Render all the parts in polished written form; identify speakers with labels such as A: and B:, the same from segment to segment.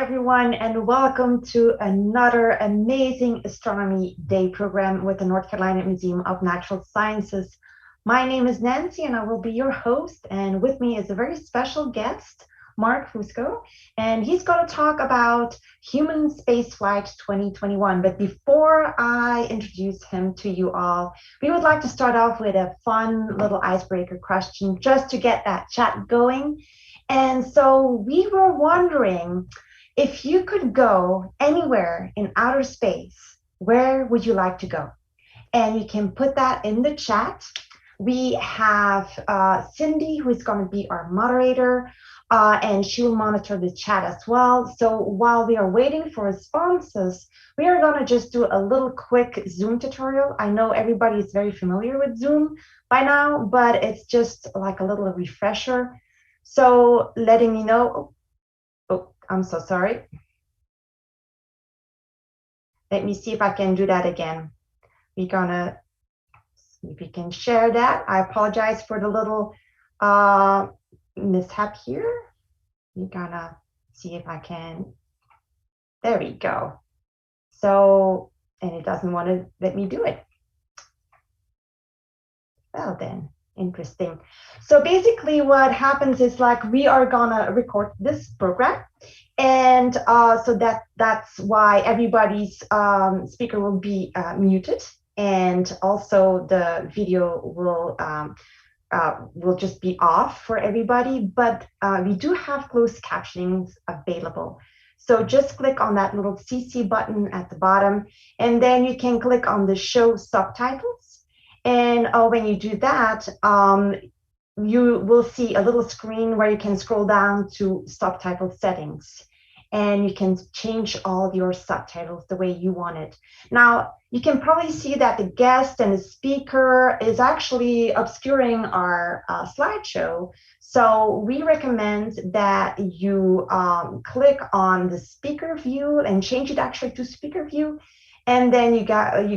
A: everyone, and welcome to another amazing Astronomy Day program with the North Carolina Museum of Natural Sciences. My name is Nancy, and I will be your host. And with me is a very special guest, Mark Fusco, and he's going to talk about human spaceflight 2021. But before I introduce him to you all, we would like to start off with a fun little icebreaker question just to get that chat going. And so we were wondering, if you could go anywhere in outer space, where would you like to go? And you can put that in the chat. We have Cindy, who is going to be our moderator, and she will monitor the chat as well. So while we are waiting for responses, we are going to just do a little quick Zoom tutorial. I know everybody is very familiar with Zoom by now, but it's just like a little refresher. So letting me know, oh, I'm so sorry. Let me see if I can do that again. We're gonna see if we can share that. I apologize for the little mishap here. We're gonna see if I can, there we go. So, and it doesn't want to let me do it. Well then. Interesting. So basically what happens is like we are gonna record this program, and so that's why everybody's speaker will be muted, and also the video will just be off for everybody, but we do have closed captionings available. So just click on that little CC button at the bottom, and then you can click on the show subtitles. And when you do that, you will see a little screen where you can scroll down to subtitle settings, and you can change all your subtitles the way you want it. Now, you can probably see that the guest and the speaker is actually obscuring our slideshow. So we recommend that you click on the speaker view and change it actually to speaker view. And then you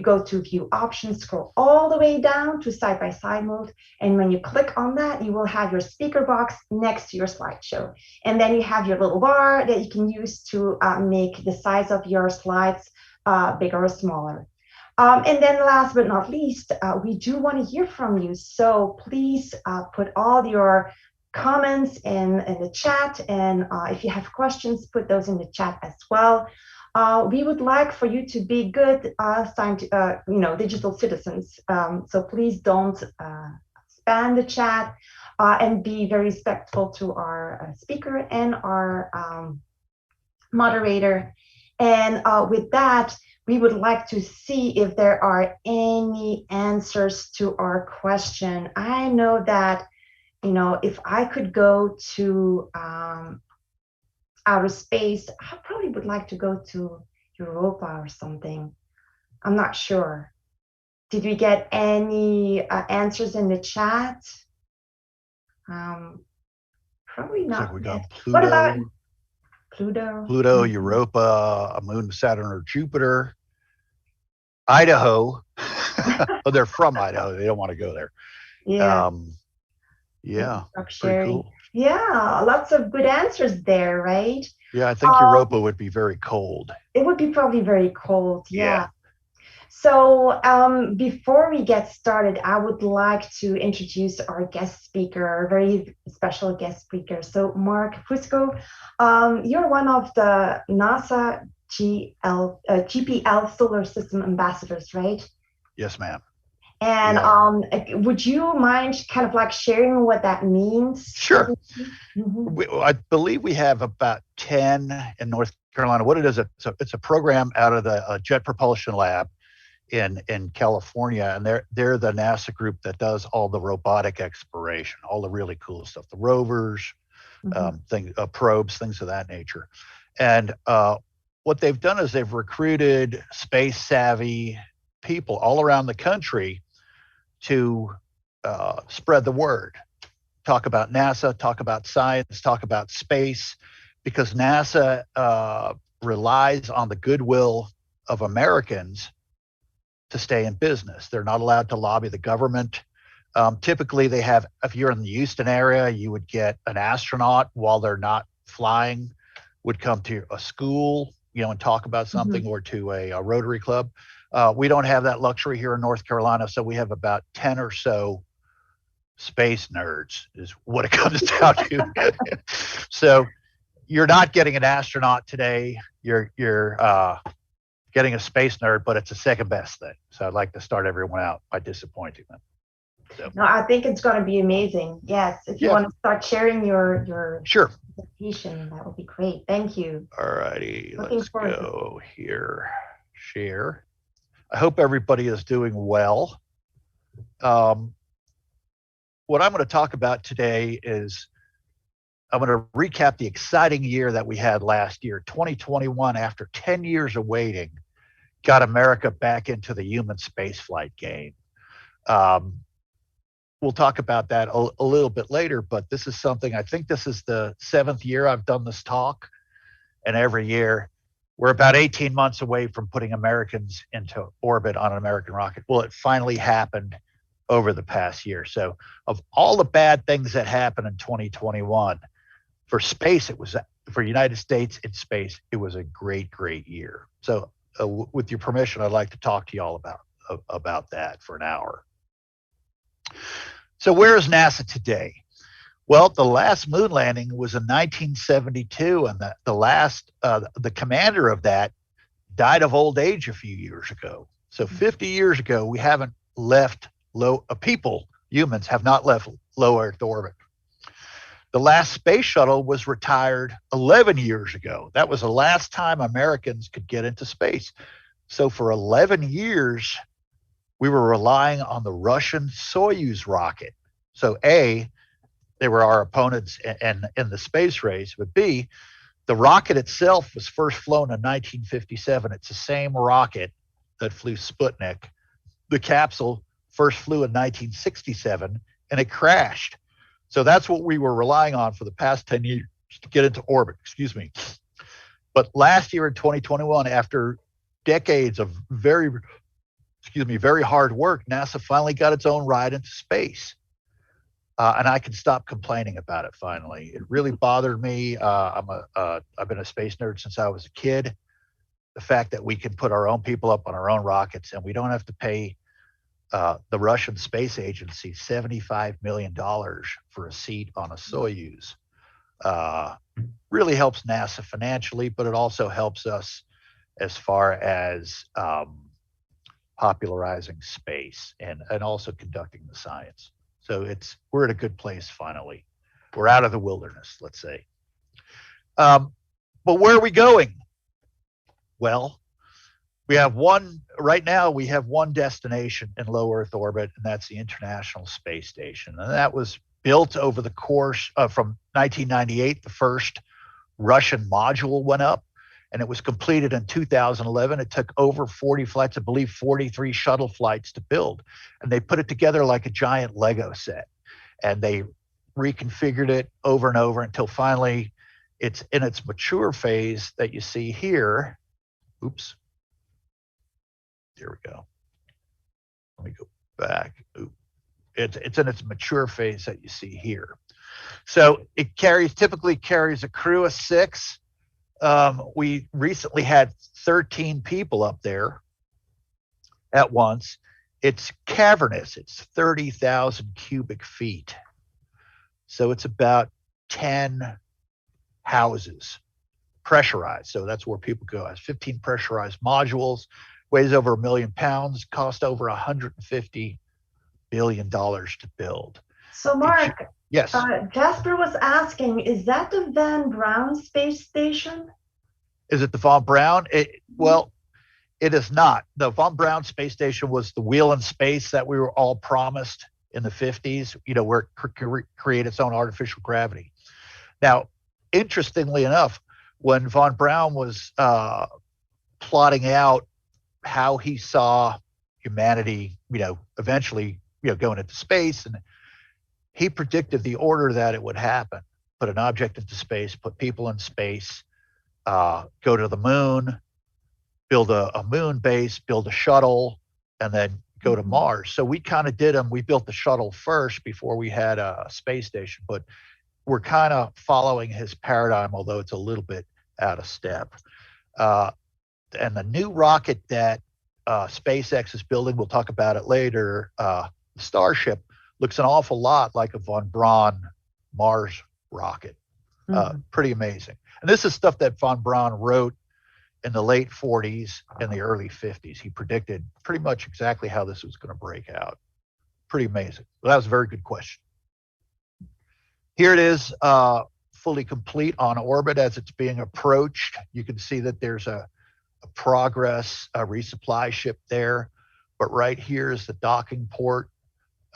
A: go to view options, scroll all the way down to side-by-side mode. And when you click on that, you will have your speaker box next to your slideshow. And then you have your little bar that you can use to make the size of your slides bigger or smaller. And then last but not least, we do want to hear from you. So please put all your comments in the chat. And if you have questions, put those in the chat as well. We would like for you to be good digital citizens. So please don't spam the chat and be very respectful to our speaker and our moderator. And with that, we would like to see if there are any answers to our question. I know that, if I could go to outer space, I probably would like to go to Europa or something. I'm not sure. Did we get any answers in the chat? Probably not.
B: So we got Pluto.
A: What about Pluto?
B: Pluto, Europa, a moon, Saturn, or Jupiter. Idaho. Oh, they're from Idaho. They don't want to go there.
A: Yeah.
B: Yeah.
A: Pretty
B: cool.
A: Yeah, lots of good answers there, right?
B: Yeah, I think Europa would be very cold.
A: It would be probably very cold, yeah. So before we get started, I would like to introduce our guest speaker, our very special guest speaker. So Mark Fusco, you're one of the NASA GPL Solar System ambassadors, right?
B: Yes, ma'am.
A: And would you mind kind of like sharing what that means?
B: Sure. I believe we have about 10 in North Carolina. What it is, it's a program out of the Jet Propulsion Lab in California, and they're the NASA group that does all the robotic exploration, all the really cool stuff, the rovers, probes, things of that nature. And what they've done is they've recruited space savvy people all around the country to spread the word, talk about NASA, talk about science, talk about space, because NASA relies on the goodwill of Americans to stay in business. They're not allowed to lobby the government. Typically they have, if you're in the Houston area, you would get an astronaut while they're not flying would come to a school, and talk about something, or to a Rotary Club. We don't have that luxury here in North Carolina, so we have about 10 or so space nerds is what it comes down to. So you're not getting an astronaut today. You're getting a space nerd, but it's the second best thing. So I'd like to start everyone out by disappointing them. So.
A: No, I think it's going to be amazing. Yes, if you want to start sharing your
B: sure
A: presentation, that would be great. Thank you.
B: All righty, let's go here. Share. I hope everybody is doing well. What I'm going to talk about today is I'm going to recap the exciting year that we had last year. 2021, after 10 years of waiting, got America back into the human spaceflight game. We'll talk about that a little bit later, but this is something, I think this is the 7th year I've done this talk, and every year we're about 18 months away from putting Americans into orbit on an American rocket. Well, it finally happened over the past year. So of all the bad things that happened in 2021, for space, for United States in space, it was a great, great year. So with your permission, I'd like to talk to you all about that for an hour. So where is NASA today? Well, the last moon landing was in 1972, and the commander of that died of old age a few years ago. So 50 years ago, we haven't left humans have not left low Earth orbit. The last space shuttle was retired 11 years ago. That was the last time Americans could get into space. So for 11 years, we were relying on the Russian Soyuz rocket. So A, they were our opponents in the space race, but B, the rocket itself was first flown in 1957. It's the same rocket that flew Sputnik. The capsule first flew in 1967, and it crashed. So that's what we were relying on for the past 10 years to get into orbit, But last year in 2021, after decades of very hard work, NASA finally got its own ride into space. And I can stop complaining about it finally. It really bothered me. I've been a space nerd since I was a kid. The fact that we can put our own people up on our own rockets and we don't have to pay the Russian Space Agency $75 million for a seat on a Soyuz really helps NASA financially, but it also helps us as far as popularizing space and also conducting the science. So we're in a good place finally. We're out of the wilderness, let's say. But where are we going? Well, right now we have one destination in low Earth orbit, and that's the International Space Station. And that was built over the course from 1998. The first Russian module went up, and it was completed in 2011. It took over 40 flights, I believe 43 shuttle flights to build. And they put it together like a giant Lego set. And they reconfigured it over and over until finally it's in its mature phase that you see here. Oops. There we go. Let me go back. It's in its mature phase that you see here. So it typically carries a crew of 6. We recently had 13 people up there at once. It's cavernous. It's 30,000 cubic feet. So it's about 10 houses, pressurized. So that's where people go. It has 15 pressurized modules, weighs over 1 million pounds, cost over $150 billion to build.
A: So Mark,
B: yes.
A: Jasper was asking, is that the Van Braun space station?
B: Is it the Von Braun? Well, it is not. The Von Braun space station was the wheel in space that we were all promised in the 50s, where it could create its own artificial gravity. Now, interestingly enough, when Von Braun was plotting out how he saw humanity, eventually, going into space, and he predicted the order that it would happen: put an object into space, put people in space, go to the moon, build a moon base, build a shuttle, and then go to Mars. So we kind of did them. We built the shuttle first before we had a space station, but we're kind of following his paradigm, although it's a little bit out of step. And the new rocket that SpaceX is building, we'll talk about it later, Starship, looks an awful lot like a von Braun Mars rocket. Pretty amazing. And this is stuff that von Braun wrote in the late 40s and the early 50s. He predicted pretty much exactly how this was going to break out. Pretty amazing. Well, that was a very good question. Here it is, fully complete on orbit as it's being approached. You can see that there's a Progress resupply ship there. But right here is the docking port,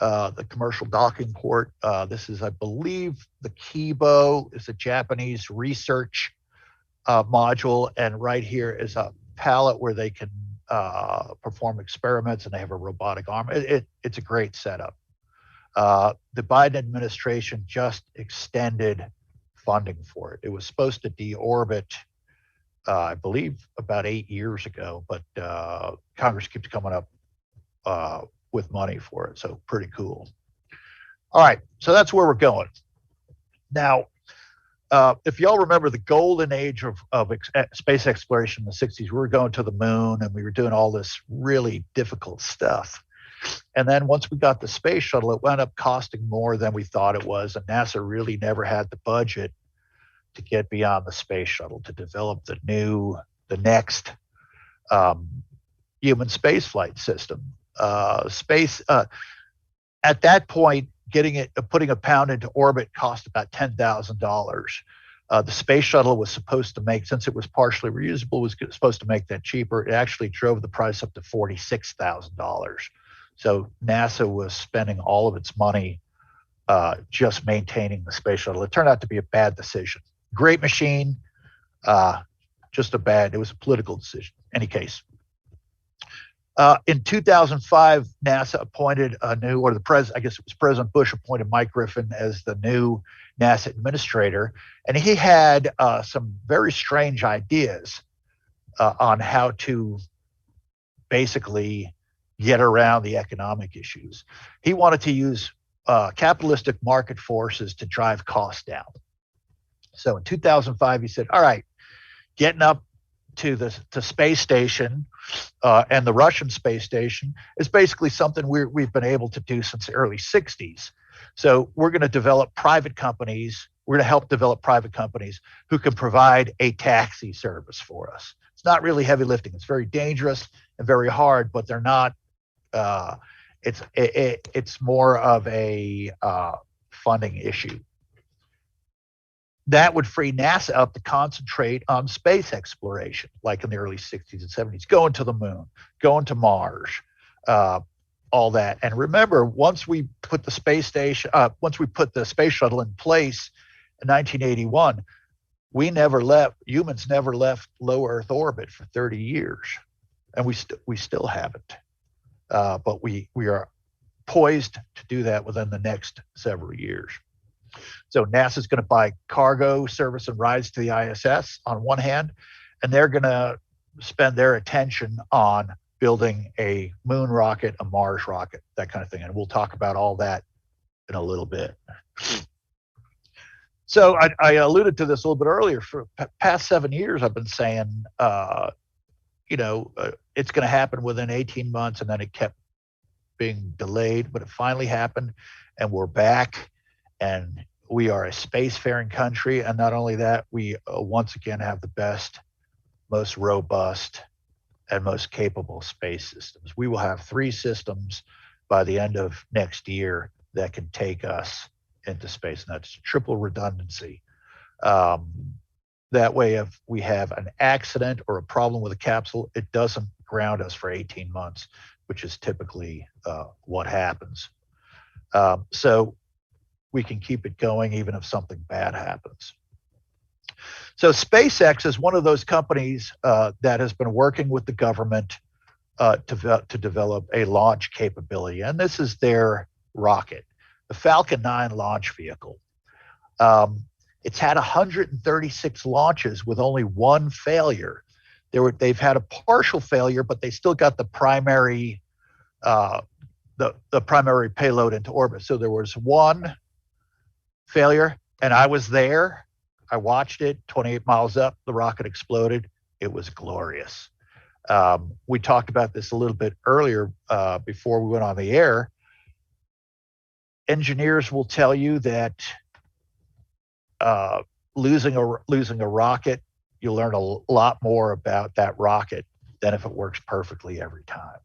B: the commercial docking port. This is, I believe, the Kibo is a Japanese research module. And right here is a pallet where they can perform experiments, and they have a robotic arm. It's a great setup. The Biden administration just extended funding for it. It was supposed to deorbit, I believe, about 8 years ago, but Congress keeps coming up with money for it. So pretty cool. All right, so that's where we're going. Now, if y'all remember the golden age of space exploration in the 60s, we were going to the moon and we were doing all this really difficult stuff. And then once we got the space shuttle, it wound up costing more than we thought it was. And NASA really never had the budget to get beyond the space shuttle to develop the next human spaceflight system. At that point, putting a pound into orbit cost about $10,000. The space shuttle was supposed to make, since it was partially reusable, was supposed to make that cheaper. It actually drove the price up to $46,000. So NASA was spending all of its money just maintaining the space shuttle. It turned out to be a bad decision. Great machine, it was a political decision. Any case. In 2005, NASA appointed I guess it was President Bush appointed Mike Griffin as the new NASA administrator. And he had some very strange ideas on how to basically get around the economic issues. He wanted to use capitalistic market forces to drive costs down. So in 2005, he said, all right, getting up to space station and the Russian space station is basically something we've been able to do since the early 60s. So we're going to develop private companies. We're going to help develop private companies who can provide a taxi service for us. It's not really heavy lifting. It's very dangerous and very hard, but they're not. It's more of a funding issue. That would free NASA up to concentrate on space exploration, like in the early 60s and 70s, going to the moon, going to Mars, all that. And remember, once we put the space shuttle in place in 1981, humans never left low Earth orbit for 30 years, and we still haven't. But we are poised to do that within the next several years. So NASA's going to buy cargo, service, and rides to the ISS on one hand, and they're going to spend their attention on building a moon rocket, a Mars rocket, that kind of thing. And we'll talk about all that in a little bit. So I alluded to this a little bit earlier. For the past 7 years, I've been saying, it's going to happen within 18 months, and then it kept being delayed, but it finally happened, and we're back. And we are a spacefaring country. And not only that, we once again have the best, most robust, and most capable space systems. We will have 3 systems by the end of next year that can take us into space. And that's triple redundancy. That way, if we have an accident or a problem with a capsule, it doesn't ground us for 18 months, which is typically what happens. So we can keep it going even if something bad happens. So SpaceX is one of those companies that has been working with the government to develop a launch capability. And this is their rocket, the Falcon 9 launch vehicle. It's had 136 launches with only one failure. They've had a partial failure, but they still got the primary the primary payload into orbit. So there was one failure, and I was there I watched it, 28 miles up, the rocket exploded. It was glorious. We talked about this a little bit earlier before we went on the air. Engineers will tell you that losing a rocket, you learn a lot more about that rocket than if it works perfectly every time.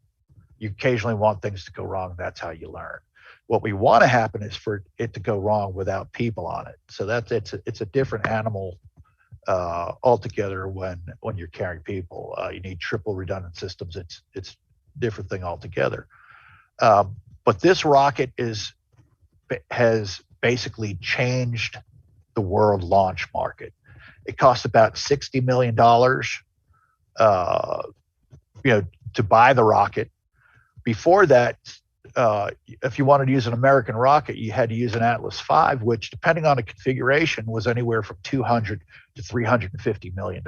B: You occasionally want things to go wrong. That's how you learn. What we want to happen is for it to go wrong without people on it. So it's a different animal altogether when you're carrying people. You need triple redundant systems. It's a different thing altogether. But this rocket has basically changed the world launch market. It costs about $60 million, to buy the rocket. Before that, if you wanted to use an American rocket, you had to use an Atlas V, which, depending on the configuration, was anywhere from $200 to $350 million.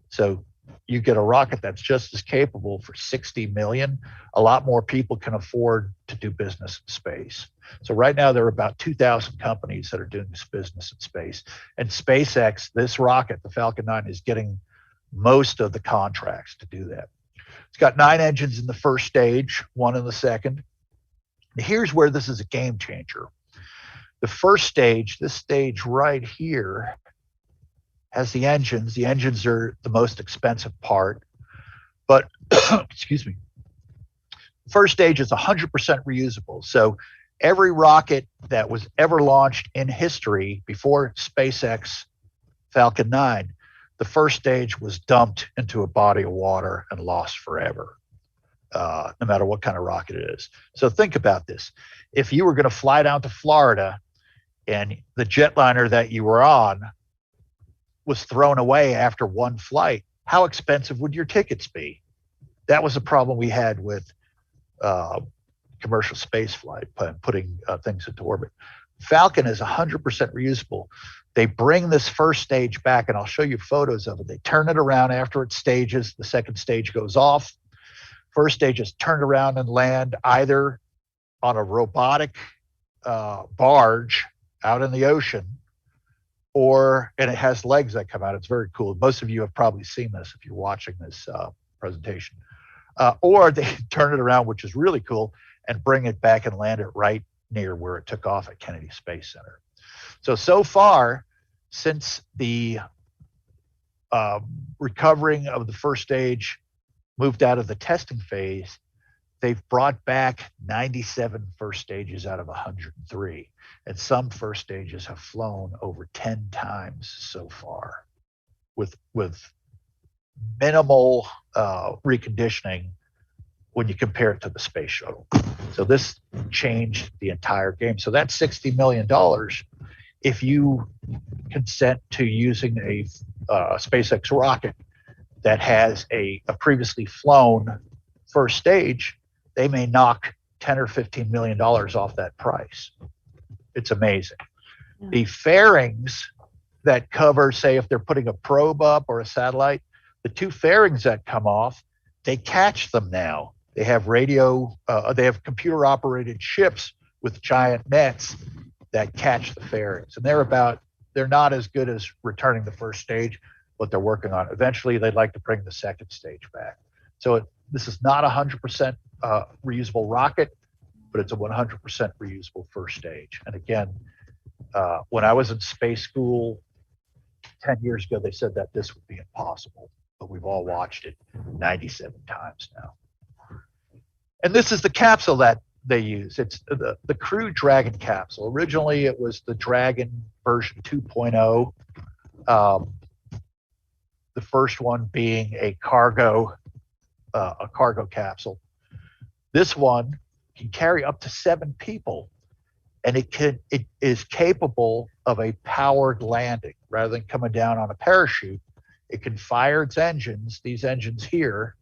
B: So you get a rocket that's just as capable for $60 million. A lot more people can afford to do business in space. So right now, there are about 2,000 companies that are doing this business in space. And SpaceX, this rocket, the Falcon 9, is getting most of the contracts to do that. It's got 9 engines in the first stage, 1 in the second. Here's where this is a game changer. The first stage, this stage right here, has the engines. The engines are the most expensive part. But, excuse me, the first stage is 100% reusable. So every rocket that was ever launched in history before SpaceX Falcon 9, the first stage was dumped into a body of water and lost forever, no matter what kind of rocket it is. So think about this. If you were going to fly down to Florida and the jetliner that you were on was thrown away after one flight, how expensive would your tickets be? That was a problem we had with commercial spaceflight, putting things into orbit. Falcon is 100% reusable. They bring this first stage back, and I'll show you photos of it. They turn it around after it stages. The second stage goes off. First stage is turned around and land either on a robotic barge out in the ocean, and it has legs that come out. It's very cool. Most of you have probably seen this if you're watching this presentation. Or they turn it around, which is really cool, and bring it back and land it right near where it took off at Kennedy Space Center. So far, since the recovering of the first stage moved out of the testing phase, they've brought back 97 first stages out of 103. And some first stages have flown over 10 times so far with minimal reconditioning when you compare it to the space shuttle. So this changed the entire game. So that's $60 million. If you consent to using a SpaceX rocket that has a previously flown first stage, they may knock 10 or $15 million off that price. It's amazing. Yeah. The fairings that cover, say, if they're putting a probe up or a satellite, the 2 fairings that come off, they catch them now. They have they have computer operated ships with giant nets that catch the fairings. And they're not as good as returning the first stage, but they're working on it. Eventually, they'd like to bring the second stage back. So this is not a 100% reusable rocket, but it's a 100% reusable first stage. And again, when I was in space school 10 years ago, they said that this would be impossible, but we've all watched it 97 times now. And this is the capsule that they use. It's the Crew Dragon capsule. Originally, it was the Dragon version 2.0. The first one being a cargo capsule. This one can carry up to 7 people, and it is capable of a powered landing. Rather than coming down on a parachute, it can fire its engines, these engines here,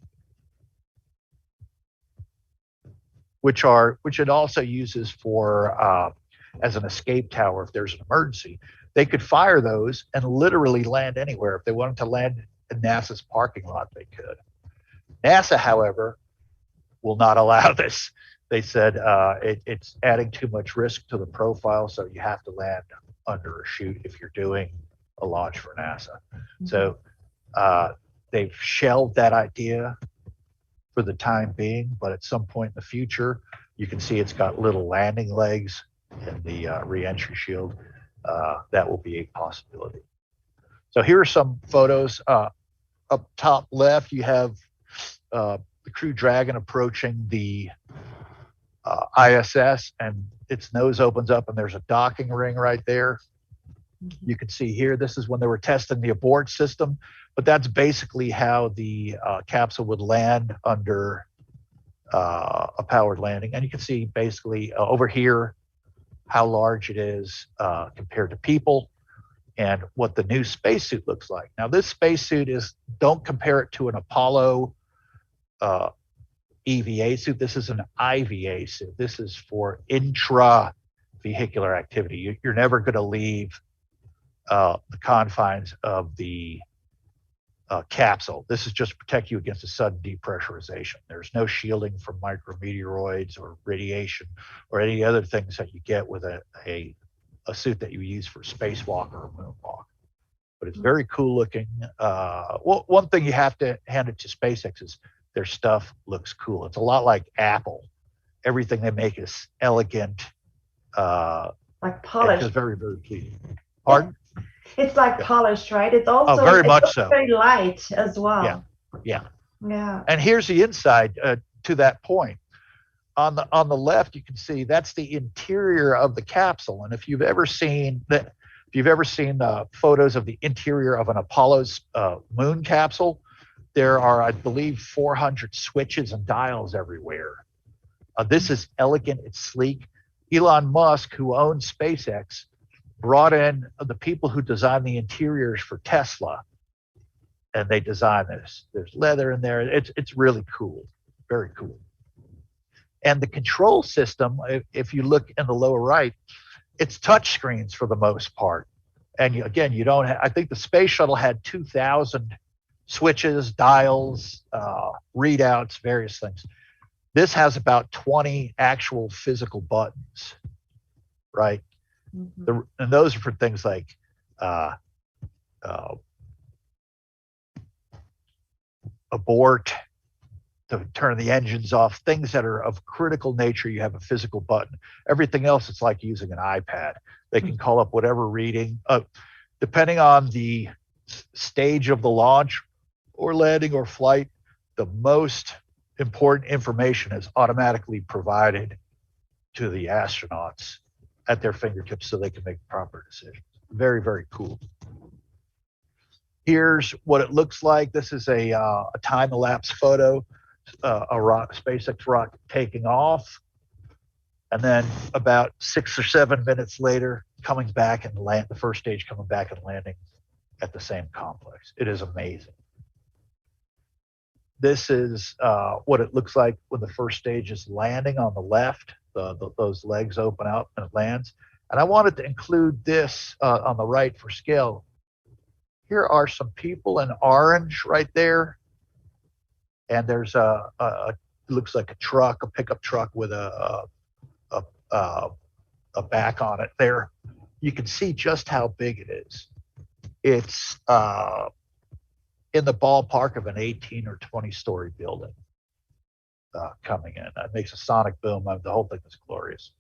B: which it also uses for as an escape tower if there's an emergency. They could fire those and literally land anywhere. If they wanted to land in NASA's parking lot, they could. NASA, however, will not allow this. They said it's adding too much risk to the profile, so you have to land under a chute if you're doing a launch for NASA. So they've shelved that idea for the time being, but at some point in the future, you can see it's got little landing legs in the re-entry shield. That will be a possibility. So here are some photos. Up top left, you have the Crew Dragon approaching the ISS, and its nose opens up, and there's a docking ring right there. You can see here, this is when they were testing the abort system, but that's basically how the capsule would land under a powered landing. And you can see basically over here how large it is compared to people and what the new spacesuit looks like. Now, this spacesuit is, don't compare it to an Apollo EVA suit. This is an IVA suit. This is for intra-vehicular activity. You're never going to leave the confines of the capsule. This is just to protect you against a sudden depressurization. There's no shielding from micrometeoroids or radiation or any other things that you get with a suit that you use for spacewalk or a moonwalk. But it's very cool looking. Well, one thing you have to hand it to SpaceX is their stuff looks cool. It's a lot like Apple. Everything they make is elegant.
A: Like polished.
B: It's very, very pleasing. Pardon?
A: It's like polished, right? It's also
B: very much so.
A: Very light as well.
B: Yeah.
A: And
B: here's the inside to that point. On the left, you can see that's the interior of the capsule. And if you've ever seen photos of the interior of an Apollo's moon capsule, there are, I believe, 400 switches and dials everywhere. This is elegant. It's sleek. Elon Musk, who owns SpaceX, brought in the people who designed the interiors for Tesla, and they designed this. There's leather in there. It's really cool, very cool. And the control system, if you look in the lower right, it's touch screens for the most part. And you don't have, I think the space shuttle had 2,000 switches, dials, readouts, various things. This has about 20 actual physical buttons, right? And those are for things like abort, to turn the engines off, things that are of critical nature. You have a physical button. Everything else, it's like using an iPad. They can call up whatever reading, depending on the stage of the launch or landing or flight. The most important information is automatically provided to the astronauts at their fingertips so they can make proper decisions. Very, very cool. Here's what it looks like. This is a time-elapse photo, a SpaceX rocket taking off, and then about 6 or 7 minutes later, coming back and the first stage coming back and landing at the same complex. It is amazing. This is what it looks like when the first stage is landing on the left. Those legs open up and it lands. And I wanted to include this on the right for scale. Here are some people in orange right there. And there's it looks like a truck, a pickup truck with a back on it there. You can see just how big it is. It's in the ballpark of an 18 or 20-story building coming in. That makes a sonic boom. The whole thing is glorious.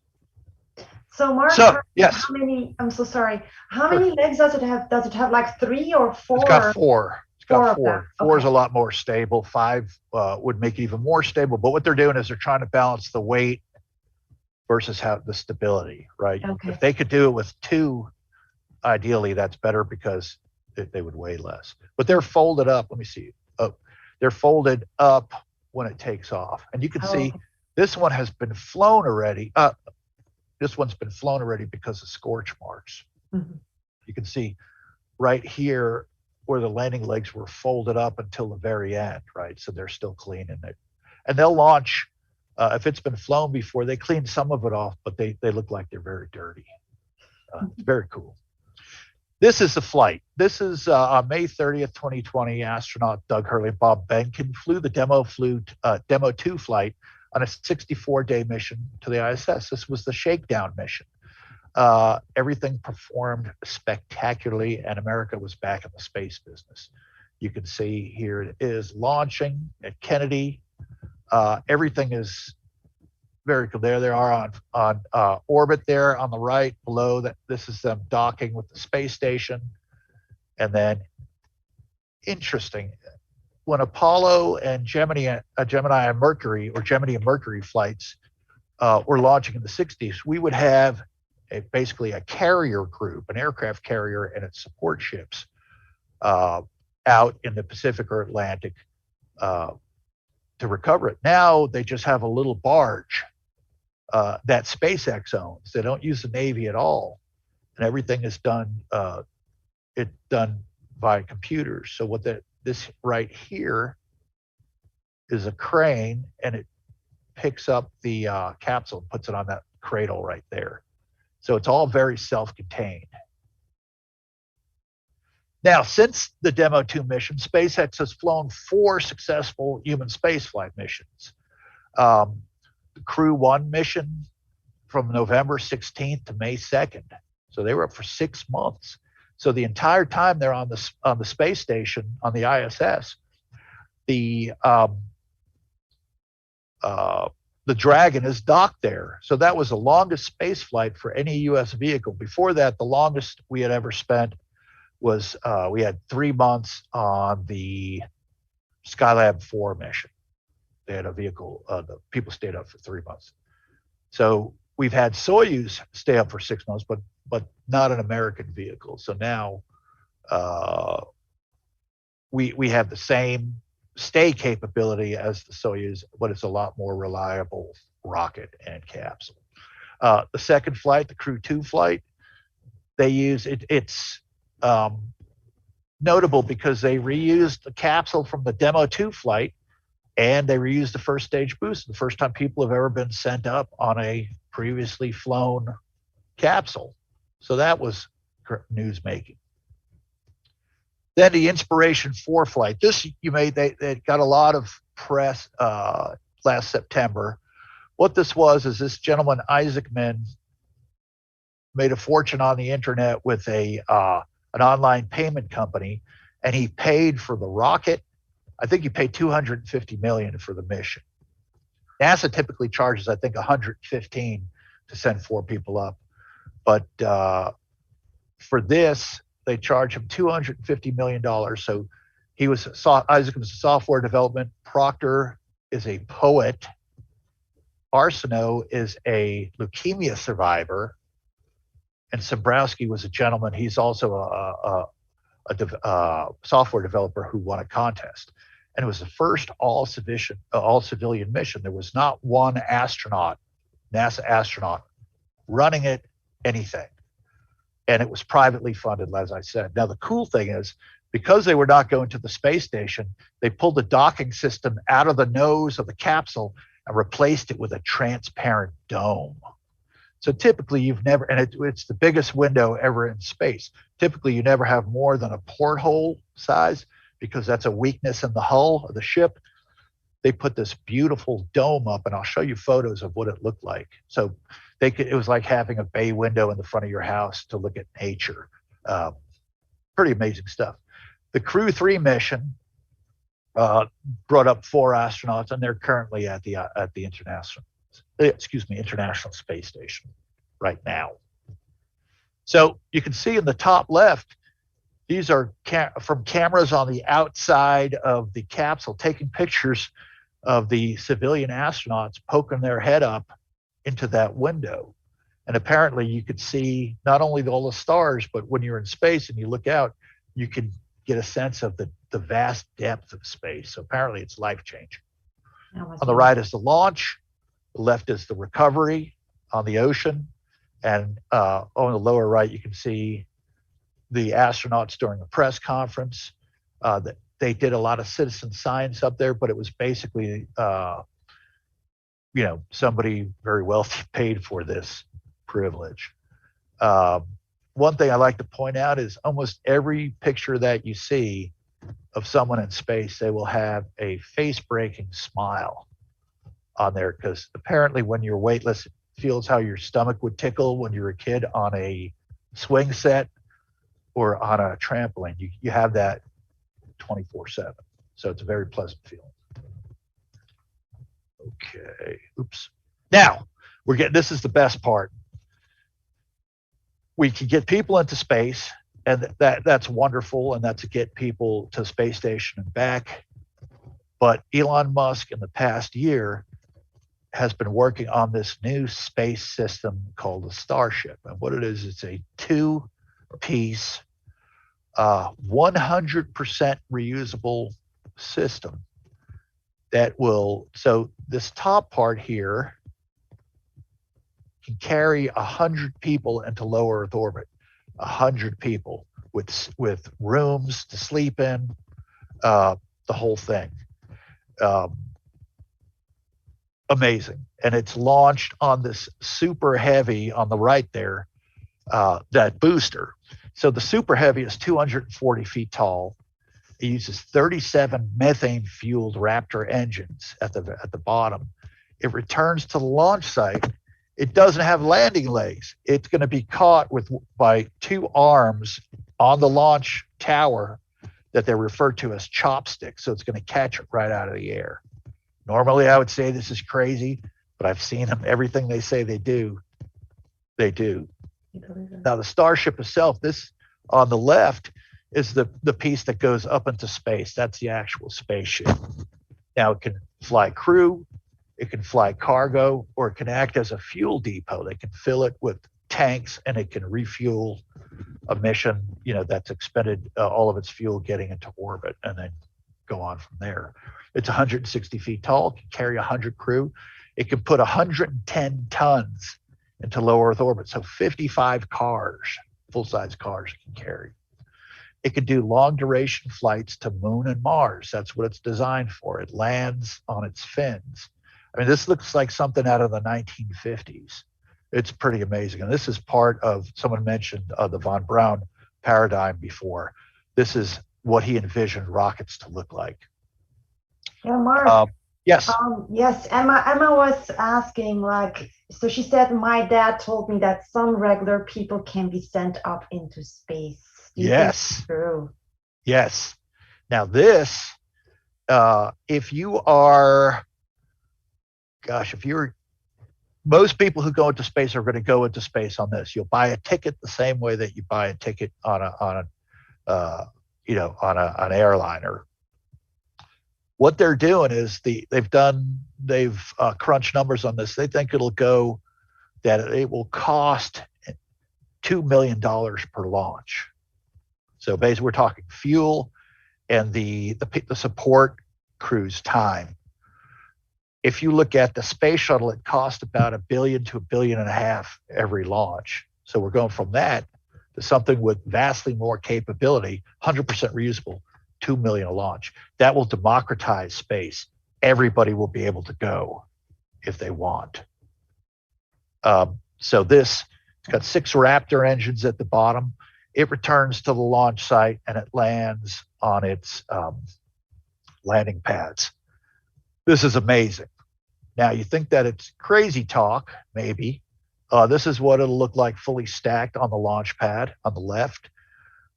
A: So, Mark,
B: yes.
A: How many? I'm so sorry. How many legs does it have? Does it have like 3 or 4?
B: It's got 4. It's got 4.
A: Okay.
B: 4 is a lot more stable. 5 would make it even more stable. But what they're doing is they're trying to balance the weight versus the stability, right?
A: Okay.
B: If they could do it with 2, ideally that's better because they would weigh less. But they're folded up. Let me see. Oh, they're folded up when it takes off. And you can see this one has been flown already. This one's been flown already because of scorch marks. You can see right here where the landing legs were folded up until the very end, right? So they're still clean in it. And they'll launch, if it's been flown before, they clean some of it off, but they look like they're very dirty. It's very cool. This is the flight. This is on May 30th, 2020, astronaut Doug Hurley and Bob Behnken flew the Demo 2 flight on a 64-day mission to the ISS. This was the shakedown mission. Everything performed spectacularly, and America was back in the space business. You can see here it is launching at Kennedy. Everything is very cool. There they are on orbit there on the right below that. This is them docking with the space station. And then interesting, when Apollo and Gemini and Mercury, or Gemini and Mercury flights were launching in the 60s, we would have basically a carrier group, an aircraft carrier and its support ships out in the Pacific or Atlantic to recover it. Now they just have a little barge that SpaceX owns. They don't use the Navy at all, and everything is done by computers. So what this right here is a crane, and it picks up the capsule and puts it on that cradle right there. So it's all very self-contained. Now, since the Demo 2 mission, SpaceX has flown 4 successful human spaceflight missions. The Crew 1 mission from November 16th to May 2nd. So they were up for 6 months. So the entire time they're on the space station, on the ISS, the Dragon is docked there. So that was the longest space flight for any U.S. vehicle. Before that, the longest we had ever spent was we had 3 months on the Skylab 4 mission. They had a vehicle, the people stayed up for 3 months. So we've had Soyuz stay up for 6 months, but not an American vehicle. So now we have the same stay capability as the Soyuz, but it's a lot more reliable rocket and capsule. The second flight, the Crew 2 flight, they use it. It's notable because they reused the capsule from the Demo 2 flight, and they reused the first stage boost. The first time people have ever been sent up on a previously flown capsule. So that was news making. Then the Inspiration 4 flight. This they got a lot of press last September. What this was is this gentleman Isaacman made a fortune on the internet with an online payment company, and he paid for the rocket. I think he paid $250 million for the mission. NASA typically charges, I think, $115 to send 4 people up, but for this, they charge him $250 million. So Isaac was a software development. Proctor is a poet. Arsenault is a leukemia survivor. And Sombrowski was a gentleman. He's also a software developer who won a contest. And it was the first all civilian mission. There was not one astronaut, NASA astronaut, running it, anything. And it was privately funded, as I said. Now, the cool thing is, because they were not going to the space station, they pulled the docking system out of the nose of the capsule and replaced it with a transparent dome. So typically you've never, and it's the biggest window ever in space. Typically you never have more than a porthole size, because that's a weakness in the hull of the ship. They put this beautiful dome up, and I'll show you photos of what it looked like. So it was like having a bay window in the front of your house to look at nature. Pretty amazing stuff. The Crew 3 mission brought up 4 astronauts, and they're currently at the International Space Station right now. So you can see in the top left, these are from cameras on the outside of the capsule, taking pictures of the civilian astronauts poking their head up into that window. And apparently you could see not only all the stars, but when you're in space and you look out, you can get a sense of the vast depth of space. So apparently it's life-changing. On the right is the launch. The left is the recovery on the ocean. And on the lower right, you can see the astronauts during a press conference. That they did a lot of citizen science up there, but it was basically, somebody very wealthy paid for this privilege. One thing I like to point out is almost every picture that you see of someone in space, they will have a face-breaking smile on there, because apparently when you're weightless, feels how your stomach would tickle when you're a kid on a swing set or on a trampoline. You have that 24/7. So it's a very pleasant feeling. Okay. Oops. Now this is the best part. We can get people into space, and that's wonderful, and that's to get people to the space station and back. But Elon Musk in the past year has been working on this new space system called the Starship. And what it is, it's a two-piece, 100% reusable system that will, so this top part here can carry 100 people into low Earth orbit, 100 people with rooms to sleep in, the whole thing. Amazing. And it's launched on this Super Heavy on the right there, that booster. So the Super Heavy is 240 feet tall. It uses 37 methane fueled Raptor engines at the bottom. It returns to the launch site. It doesn't have landing legs. It's going to be caught by two arms on the launch tower that they refer to as chopsticks. So it's going to catch it right out of the air. Normally, I would say this is crazy, but I've seen them. Everything they say they do, they do. Now, the Starship itself, this on the left is the piece that goes up into space. That's the actual spaceship. Now, it can fly crew, it can fly cargo, or it can act as a fuel depot. They can fill it with tanks, and it can refuel a mission, that's expended all of its fuel getting into orbit, and then go on from there. It's 160 feet tall, can carry 100 crew. It can put 110 tons into low Earth orbit, so 55 cars, full-size cars it can carry. It can do long-duration flights to Moon and Mars. That's what it's designed for. It lands on its fins. I mean, this looks like something out of the 1950s. It's pretty amazing. And this is part of, someone mentioned the von Braun paradigm before. This is what he envisioned rockets to look like.
A: Yeah, Mark.
B: Yes.
A: Yes, Emma was asking, so she said, my dad told me that some regular people can be sent up into space.
B: Yes.
A: True.
B: Yes. Now this, if you're, most people who go into space are going to go into space on this. You'll buy a ticket the same way that you buy a ticket on an airliner. What they're doing is they've crunched numbers on this. They think that it will cost $2 million per launch. So basically, we're talking fuel and the support crew's time. If you look at the space shuttle, it costs about $1 billion to $1.5 billion every launch. So we're going from that to something with vastly more capability, 100% reusable, $2 million a launch. That will democratize space. Everybody will be able to go if they want. So it's got 6 Raptor engines at the bottom. It returns to the launch site and it lands on its landing pads. This is amazing. Now, you think that it's crazy talk, maybe. This is what it'll look like fully stacked on the launch pad on the left.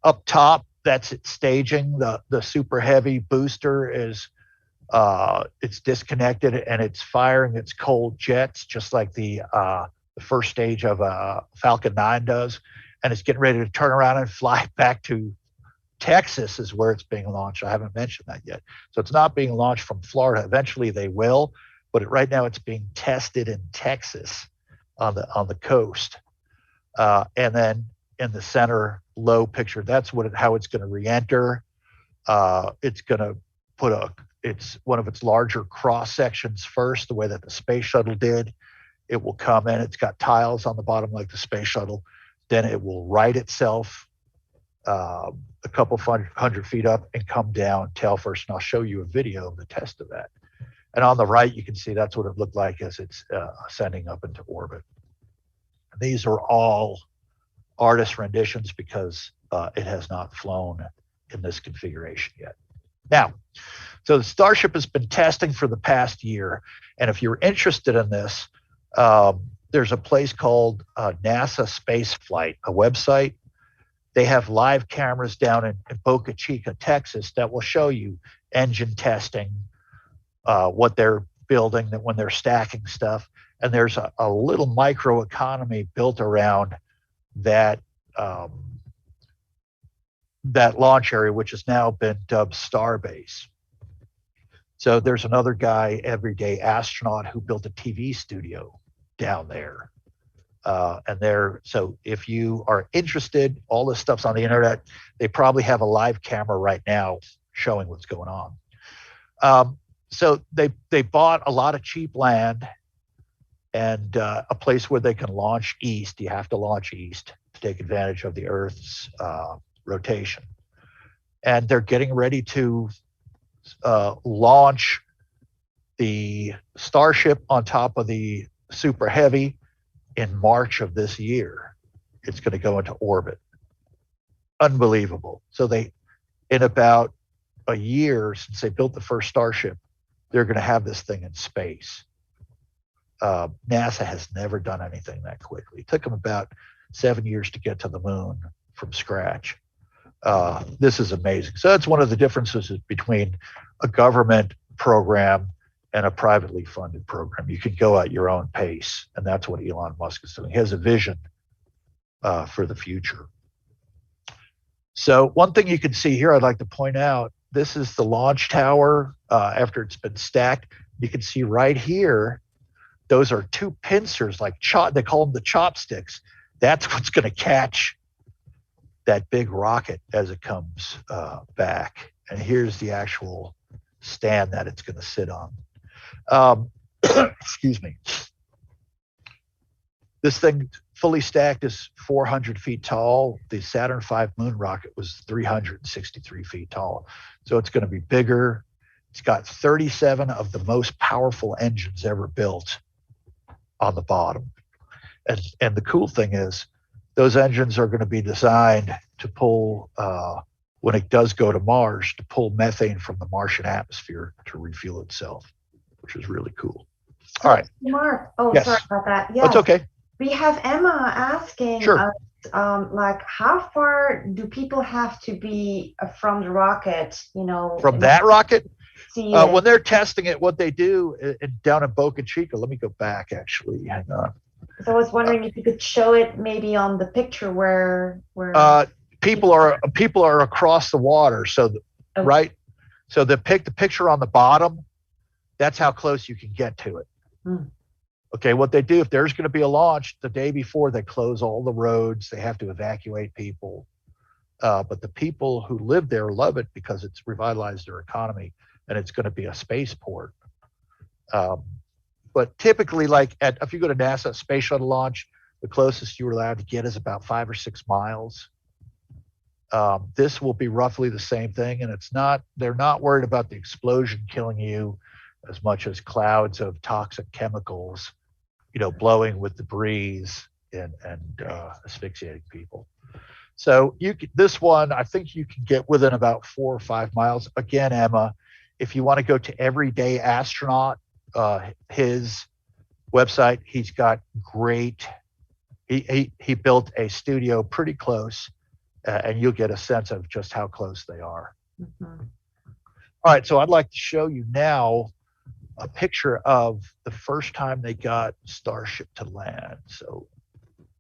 B: Up top, that's its staging. The Super Heavy booster is it's disconnected and it's firing its cold jets, just like the first stage of Falcon 9 does. And it's getting ready to turn around and fly back to Texas is where it's being launched. I haven't mentioned that yet. So it's not being launched from Florida. Eventually they will, but right now it's being tested in Texas on the coast. And then in the center low picture, that's how it's going to re-enter. It's going to it's one of its larger cross sections first, the way that the space shuttle did. It will come in. It's got tiles on the bottom like the space shuttle. Then it will right itself a couple hundred feet up and come down tail first. And I'll show you a video of the test of that. And on the right, you can see that's what it looked like as it's ascending up into orbit. And these are all artist renditions because it has not flown in this configuration yet. Now, so the Starship has been testing for the past year. And if you're interested in this, there's a place called NASA Spaceflight, a website. They have live cameras down in Boca Chica, Texas, that will show you engine testing, what they're building, that when they're stacking stuff. And there's a little micro economy built around that that launch area, which has now been dubbed Starbase. So there's another guy, everyday astronaut, who built a TV studio down there. So if you are interested, all this stuff's on the internet. They probably have a live camera right now showing what's going on. So they bought a lot of cheap land and a place where they can launch east. You have to launch east to take advantage of the Earth's rotation. And they're getting ready to launch the Starship on top of the Super Heavy in March of this year. It's going to go into orbit. Unbelievable. So in about a year since they built the first Starship, they're going to have this thing in space. NASA has never done anything that quickly. It took them about 7 years to get to the moon from scratch. This is amazing. So that's one of the differences between a government program and a privately funded program. You can go at your own pace, and that's what Elon Musk is doing. He has a vision for the future. So one thing you can see here, I'd like to point out, this is the launch tower after it's been stacked. You can see right here, those are two pincers, like they call them the chopsticks. That's what's going to catch that big rocket as it comes back. And here's the actual stand that it's going to sit on. Excuse me. This thing fully stacked is 400 feet tall. The Saturn V moon rocket was 363 feet tall. So it's going to be bigger. It's got 37 of the most powerful engines ever built on the bottom. And the cool thing is, those engines are going to be designed to pull, when it does go to Mars, to pull methane from the Martian atmosphere to refuel itself, which is really cool. All right.
A: Mark.
B: Yes.
A: Sorry about that.
B: Yeah. That's okay.
A: We have Emma asking
B: Sure.
A: us, like, how far do people have to be from the rocket,
B: From that rocket?
A: See
B: when they're testing it, what they do down in Boca Chica, let me go back, actually. Hang on.
A: So I was wondering if you could show it maybe on the picture where
B: people are across the water. So,
A: okay.
B: Right? So the picture on the bottom, that's how close you can get to it. Okay, what they do, if there's going to be a launch, the day before, they close all the roads. They have to evacuate people. But the people who live there love it because it's revitalized their economy, and it's going to be a spaceport. But typically, if you go to NASA Space Shuttle launch, the closest you're allowed to get is about 5 or 6 miles. This will be roughly the same thing, and they're not worried about the explosion killing you as much as clouds of toxic chemicals, blowing with the breeze and asphyxiating people. So this one, I think you can get within about 4 or 5 miles. Again, Emma, if you want to go to Everyday Astronaut, his website, he's got great. He built a studio pretty close, and you'll get a sense of just how close they are.
A: Mm-hmm.
B: All right, so I'd like to show you now a picture of the first time they got Starship to land. So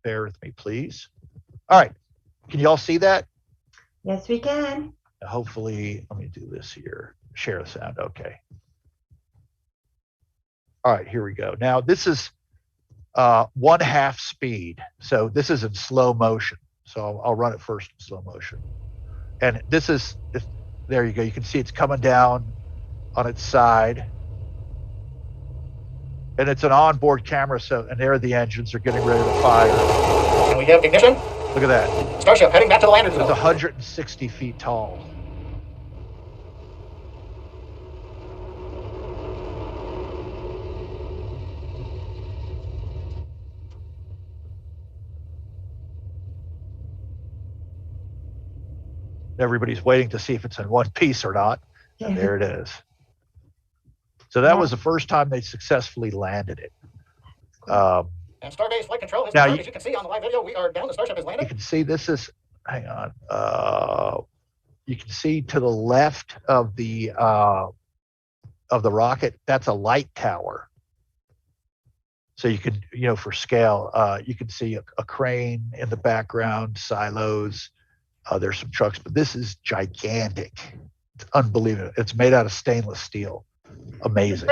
B: bear with me, please. All right, can you all see that?
A: Yes, we can.
B: Hopefully, let me do this here. Share the sound, okay. All right, here we go. Now, this is 1/2 speed. So this is in slow motion. So I'll run it first in slow motion. And there you go. You can see it's coming down on its side. And it's an onboard camera, and there the engines are getting ready to fire.
C: Can we have ignition?
B: Look at that.
C: Starship heading back to the landing
B: It's
C: zone.
B: 160 feet tall. Everybody's waiting to see if it's in one piece or not. And there it is. So that was the first time they successfully landed it.
C: And Starbase flight control has
B: Now,
C: confirmed, as you can see on the live video, we are down. The Starship has
B: you
C: landed.
B: can see this is, hang on, you can see to the left of the rocket, that's a light tower. So you can, for scale, you can see a crane in the background, silos. There's some trucks, but this is gigantic. It's unbelievable. It's made out of stainless steel. Amazing.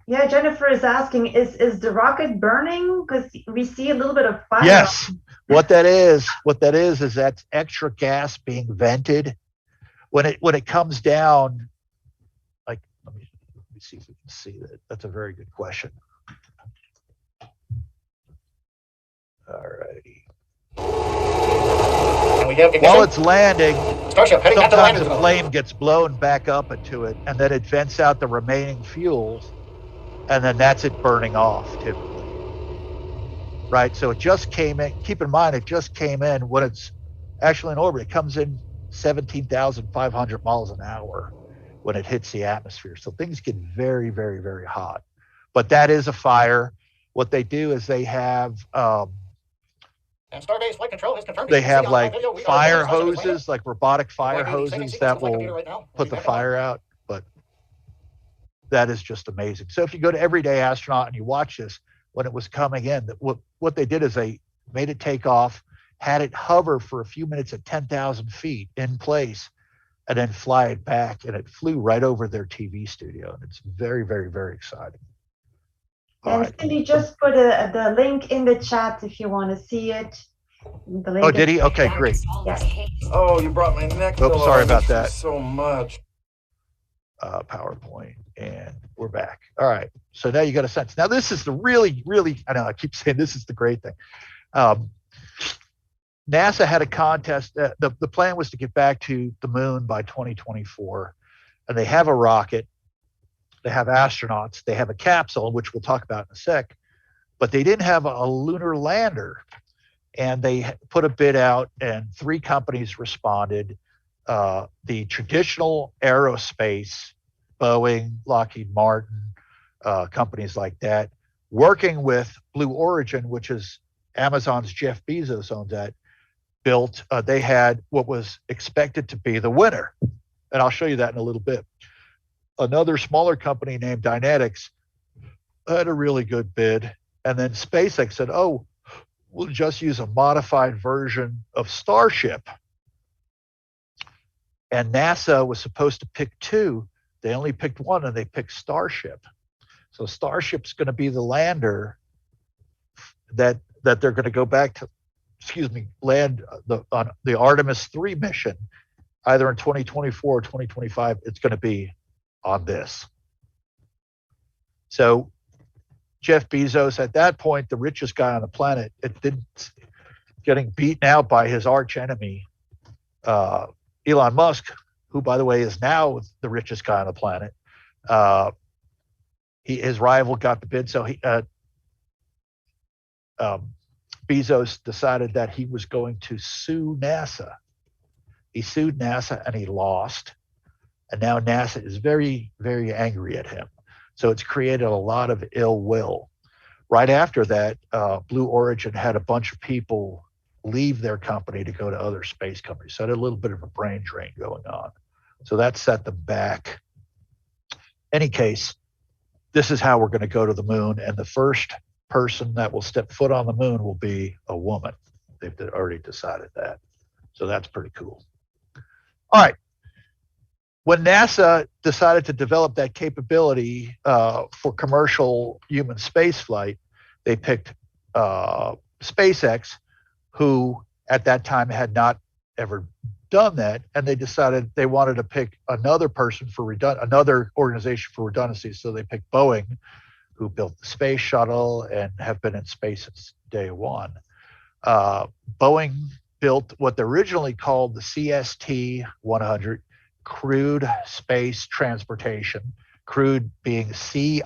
A: Yeah, Jennifer is asking, is the rocket burning? Because we see a little bit of fire.
B: Yes. What that is that's extra gas being vented. When it comes down, like, let me see if we can see that. That's a very good question. All righty.
C: And we have ignition.
B: While it's landing,
C: Starship heading back to the
B: sometimes
C: landing
B: the
C: zone.
B: flame gets blown back up into it, and then it vents out the remaining fuels, and then that's it burning off typically. Right? So it just came in. Keep in mind, it just came in when it's actually in orbit. It comes in 17,500 miles an hour when it hits the atmosphere. So things get very, very, very hot. But that is a fire. What they do is they have
C: and Starbase flight control has confirmed.
B: They have like fire hoses, like robotic fire hoses that will put the fire out. But that is just amazing. So if you go to Everyday Astronaut and you watch this, when it was coming in, what they did is they made it take off, had it hover for a few minutes at 10,000 feet in place, and then fly it back. And it flew right over their TV studio. And it's very, very, very exciting.
A: And Cindy just put the link in the chat if you want to see it. The link
B: did he? Okay, great.
A: Yes.
D: Oh, you brought my neck.
B: Oops, sorry about that.
D: So much.
B: PowerPoint, and we're back. All right. So now you got a sense. Now this is the really, really, I know I keep saying this is the great thing. NASA had a contest. The plan was to get back to the moon by 2024, and they have a rocket. They have astronauts. They have a capsule, which we'll talk about in a sec, but they didn't have a lunar lander. And they put a bid out, and 3 companies responded. The traditional aerospace, Boeing, Lockheed Martin, companies like that, working with Blue Origin, which is Amazon's Jeff Bezos owns that, built, they had what was expected to be the winner. And I'll show you that in a little bit. Another smaller company named Dynetics had a really good bid. And then SpaceX said, oh, we'll just use a modified version of Starship. And NASA was supposed to pick 2. They only picked 1, and they picked Starship. So Starship's going to be the lander that they're going to go back to, land on the Artemis 3 mission, either in 2024 or 2025. It's going to be on this. So Jeff Bezos, at that point, the richest guy on the planet, getting beaten out by his arch enemy, Elon Musk, who, by the way, is now the richest guy on the planet. His rival got the bid, so Bezos decided that he was going to sue NASA. He sued NASA and he lost. And now NASA is very, very angry at him. So it's created a lot of ill will. Right after that, Blue Origin had a bunch of people leave their company to go to other space companies. So had a little bit of a brain drain going on. So that set them back. Any case, this is how we're going to go to the moon. And the first person that will step foot on the moon will be a woman. They've already decided that. So that's pretty cool. All right. When NASA decided to develop that capability for commercial human spaceflight, they picked SpaceX, who at that time had not ever done that, and they decided they wanted to pick another person for another organization for redundancy. So they picked Boeing, who built the space shuttle and have been in space since day one. Boeing built what they originally called the CST-100, Crewed Space Transportation, crewed being C-R-E-W-E-D,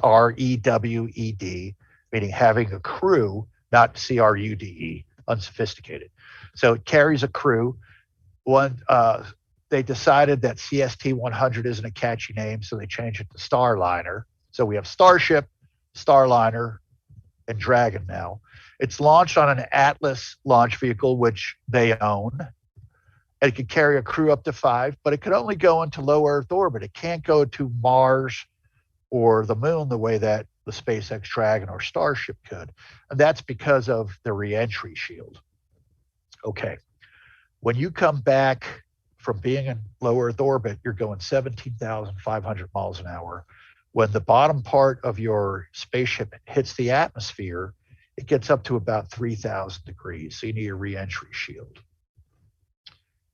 B: meaning having a crew, not C-R-U-D-E, unsophisticated. So it carries a crew. They decided that CST-100 isn't a catchy name, so they changed it to Starliner. So we have Starship, Starliner, and Dragon now. It's launched on an Atlas launch vehicle, which they own. It could carry a crew up to 5, but it could only go into low Earth orbit. It can't go to Mars or the moon the way that the SpaceX Dragon or Starship could. And that's because of the reentry shield. Okay. When you come back from being in low Earth orbit, you're going 17,500 miles an hour. When the bottom part of your spaceship hits the atmosphere, it gets up to about 3,000 degrees. So you need a reentry shield.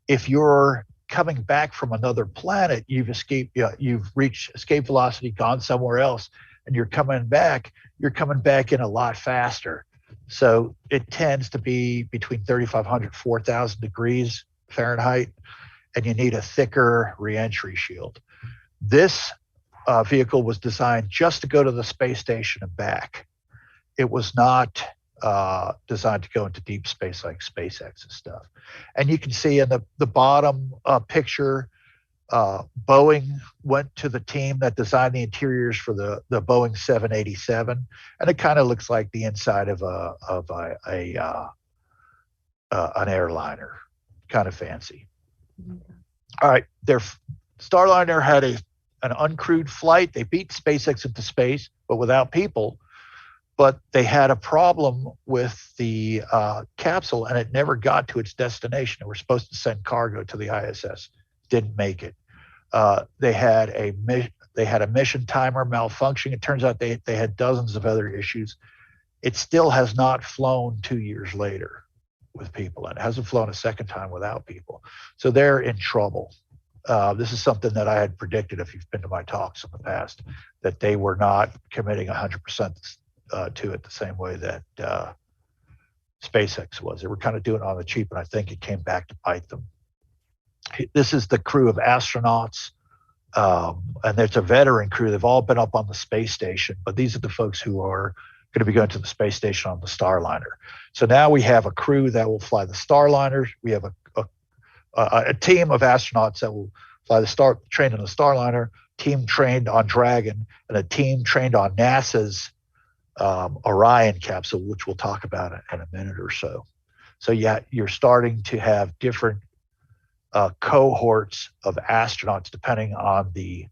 B: If you're coming back from another planet, you've reached escape velocity, gone somewhere else, and you're coming back in a lot faster. So it tends to be between 3,500, 4,000 degrees Fahrenheit, and you need a thicker reentry shield. This vehicle was designed just to go to the space station and back. It was not designed to go into deep space like SpaceX's stuff. And you can see in the bottom picture, Boeing went to the team that designed the interiors for the Boeing 787, and it kind of looks like the inside of an airliner, kind of fancy. All right, their Starliner had an uncrewed flight. They beat SpaceX into space, but without people. But they had a problem with the capsule, and it never got to its destination. They were supposed to send cargo to the ISS, didn't make it. They had a mission timer malfunction. It turns out they had dozens of other issues. It still has not flown 2 years later with people, and it hasn't flown a second time without people. So they're in trouble. This is something that I had predicted if you've been to my talks in the past, that they were not committing 100% to it the same way that SpaceX was. They were kind of doing it on the cheap, and I think it came back to bite them. This is the crew of astronauts, and it's a veteran crew. They've all been up on the space station, but these are the folks who are going to be going to the space station on the Starliner. So now we have a crew that will fly the Starliners. We have a team of astronauts that will fly trained on the Starliner, team trained on Dragon, and a team trained on NASA's Orion capsule, which we'll talk about in a minute or so. So yeah, you're starting to have different cohorts of astronauts depending on the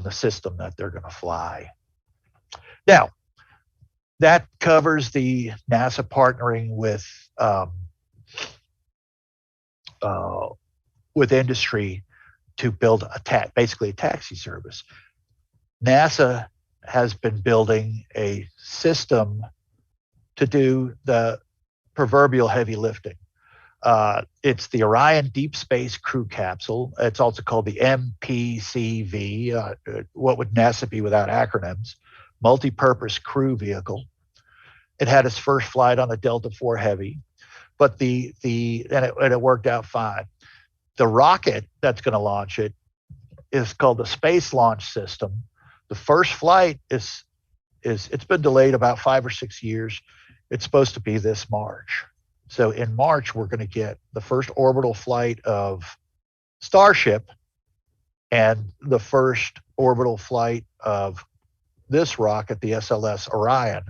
B: system that they're going to fly. Now, that covers the NASA partnering with industry to build basically a taxi service. NASA has been building a system to do the proverbial heavy lifting. It's the Orion Deep Space Crew Capsule. It's also called the MPCV. What would NASA be without acronyms? Multi-purpose crew vehicle. It had its first flight on the Delta IV Heavy, but it worked out fine. The rocket that's going to launch it is called the Space Launch System. The first flight it's been delayed about 5 or 6 years. It's supposed to be this March. So in March, we're going to get the first orbital flight of Starship and the first orbital flight of this rocket, the SLS Orion.